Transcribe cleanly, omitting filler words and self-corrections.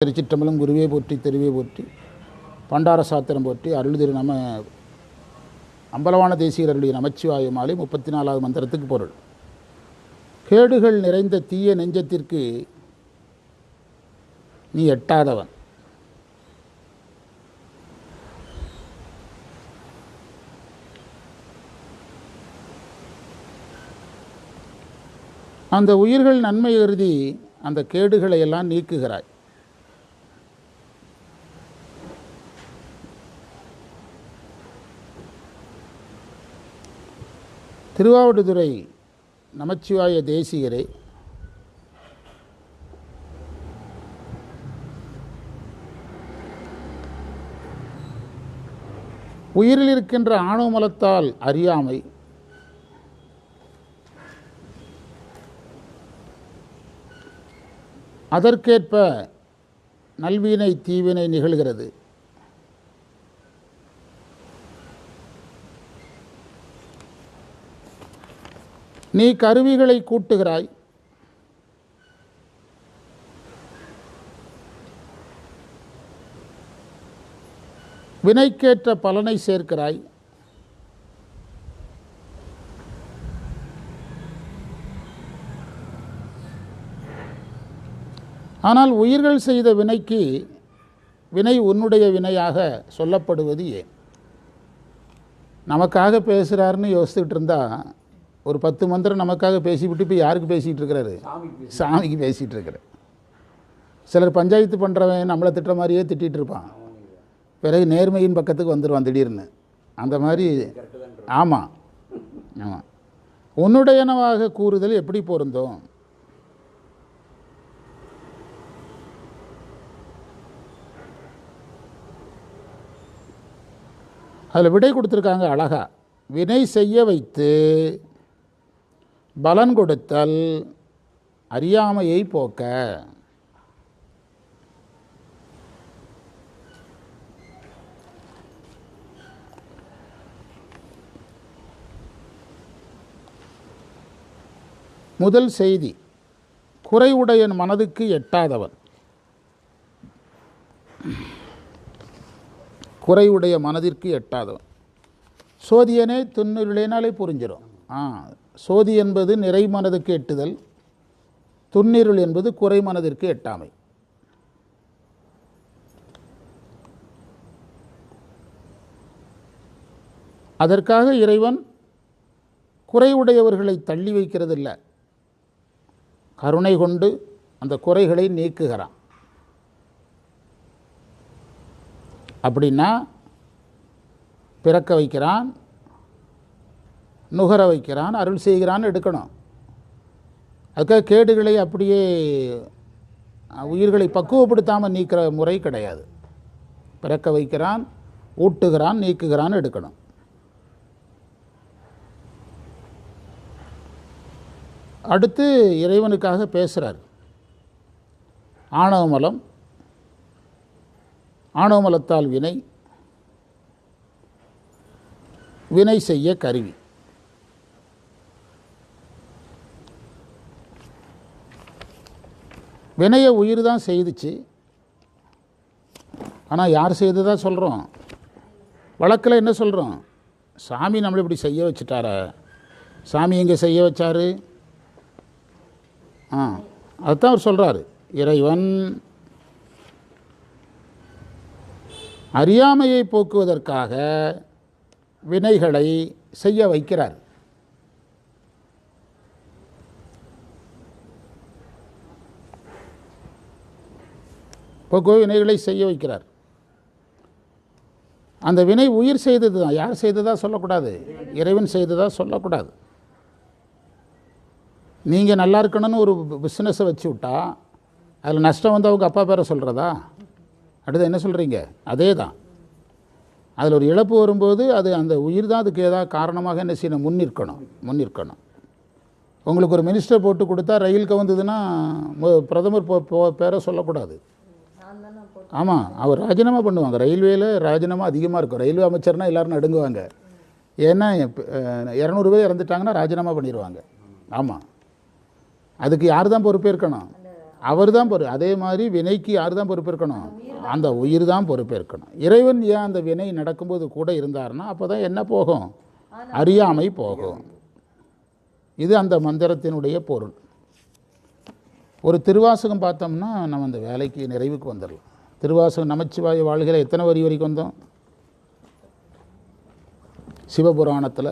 திருச்சிற்றம்பலம் குருவே போற்றி தெருவே போற்றி பண்டார சாத்திரம் போற்றி அருள் திரு நம்ம அம்பலவான தேசிகர் அருளிய நமச்சிவாய மாலை 34வது மந்திரத்துக்கு பொருள். கேடுகள் நிறைந்த தீய நெஞ்சத்திற்கு நீ எட்டாதவன். அந்த உயிர்கள் நன்மை கருதி அந்த கேடுகளை எல்லாம் நீக்குகிறாய். திருவாவடுதுறை நமச்சிவாய தேசிகரே, உயிரில் இருக்கின்ற ஆணவமலத்தால் அறியாமை, அதற்கேற்ப நல்வினை தீவினை நிகழ்கிறது. நீ கருவிகளை கூட்டுகிறாய், வினைக்கேற்ற பலனை சேர்க்கிறாய். ஆனால் உயிர்கள் செய்த வினைக்கு வினை உன்னுடைய வினையாக சொல்லப்படுவது ஏன்? நமக்காக பேசுகிறாருன்னு யோசிச்சுட்டு இருந்தால் ஒரு 10 மந்திரம் நமக்காக பேசிவிட்டு இப்போ யாருக்கு பேசிகிட்டு இருக்கிறாரு? சாமிக்கு பேசிகிட்டு இருக்கிறார். சிலர் பஞ்சாயத்து பண்ணுறவன் நம்மளை திட்டுற மாதிரியே திட்டிகிட்டு இருப்பான், பிறகு நேர்மையின் பக்கத்துக்கு வந்துடுவான் திடீர்னு. அந்த மாதிரி ஆமாம் ஆமாம், உன்னுடையனவாக கூறுதல் எப்படி பொருந்தும்? அதில் விடை கொடுத்துருக்காங்க அழகா. வினை செய்ய வைத்து பலன் கொடுத்தல் அறியாமையை போக்க. முதல் செய்தி, குறைவுடைய மனதுக்கு எட்டாதவன். குறைவுடைய மனதிற்கு எட்டாதவன். சோதியனே துன்னிருளேனாலே புரிஞ்சிடும். சோதி என்பது நிறை மனதுக்கு எட்டுதல், துன்னிருள் என்பது குறை மனதிற்கு எட்டாமை. அதற்காக இறைவன் குறைவுடையவர்களை தள்ளி வைக்கிறதில்லை, கருணை கொண்டு அந்த குறைகளை நீக்குகிறான். அப்படின்னா பிறக்க வைக்கிறான், நுகர வைக்கிறான், அருள் செய்கிறான்னு எடுக்கணும். அதுக்காக கேடுகளை அப்படியே உயிர்களை பக்குவப்படுத்தாமல் நீக்கிற முறை கிடையாது. பிறக்க வைக்கிறான், ஊட்டுகிறான், நீக்குகிறான்னு எடுக்கணும். அடுத்து இறைவனுக்காக பேசுகிறார். ஆணவமலம், ஆணவமலத்தால் வினை, வினை செய்ய கருவி. வினையை உயிர் தான் செய்துச்சு, ஆனால் யார் செய்ததா சொல்கிறோம்? வழக்கில் என்ன சொல்கிறோம்? சாமி நம்மளை இப்படி செய்ய வச்சுட்டார. சாமி எங்கே செய்ய வச்சார்? அதுதான் அவர் சொல்கிறாரு. இறைவன் அறியாமையை போக்குவதற்காக வினைகளை செய்ய வைக்கிறார். போக்குவ வினைகளை செய்ய வைக்கிறார். அந்த வினை உயிர் செய்தது தான். யார் செய்ததா சொல்லக்கூடாது, இறைவன் செய்ததா சொல்லக்கூடாது. நீங்கள் நல்லா இருக்கணும்னு ஒரு பிஸ்னஸை வச்சு விட்டா அதில் நஷ்டம் வந்து அவங்க அப்பா பேரை சொல்கிறதா? அடுத்து என்ன சொல்கிறீங்க? அதே தான். அதில் ஒரு இழப்பு வரும்போது அது அந்த உயிர் தான் அதுக்கு ஏதாவது காரணமாக என்ன செய்யணும்? முன்னிற்கணும். உங்களுக்கு ஒரு மினிஸ்டர் போட்டு கொடுத்தா ரயில் கவுந்ததுன்னா பிரதமர் பேரை சொல்லக்கூடாது. ஆமாம், அவர் ராஜினாமா பண்ணுவாங்க. ரயில்வேயில் ராஜினாமா அதிகமாக இருக்கும். ரயில்வே அமைச்சர்னால் எல்லோரும் நடுங்குவாங்க. ஏன்னா 200 பேர் இறந்துட்டாங்கன்னா ராஜினாமா பண்ணிடுவாங்க. ஆமாம், அதுக்கு யார் தான் பொறுப்பேற்கணும்? அவர் தான் அதே மாதிரி வினைக்கு யார் தான் பொறுப்பேற்கணும்? அந்த உயிர் தான் பொறுப்பேற்கணும். இறைவன் ஏன் அந்த வினை நடக்கும்போது கூட இருந்தார்னா அப்போ தான் என்ன போகும்? அறியாமை போகும். இது அந்த மந்திரத்தினுடைய பொருள். ஒரு திருவாசகம் பார்த்தோம்னா நம்ம அந்த வேலைக்கு நிறைவுக்கு வந்துடலாம். திருவாசகம் நமச்சிவாய வாழ்கையில் எத்தனை வரி வரைக்கும் வந்தோம்? சிவபுராணத்தில்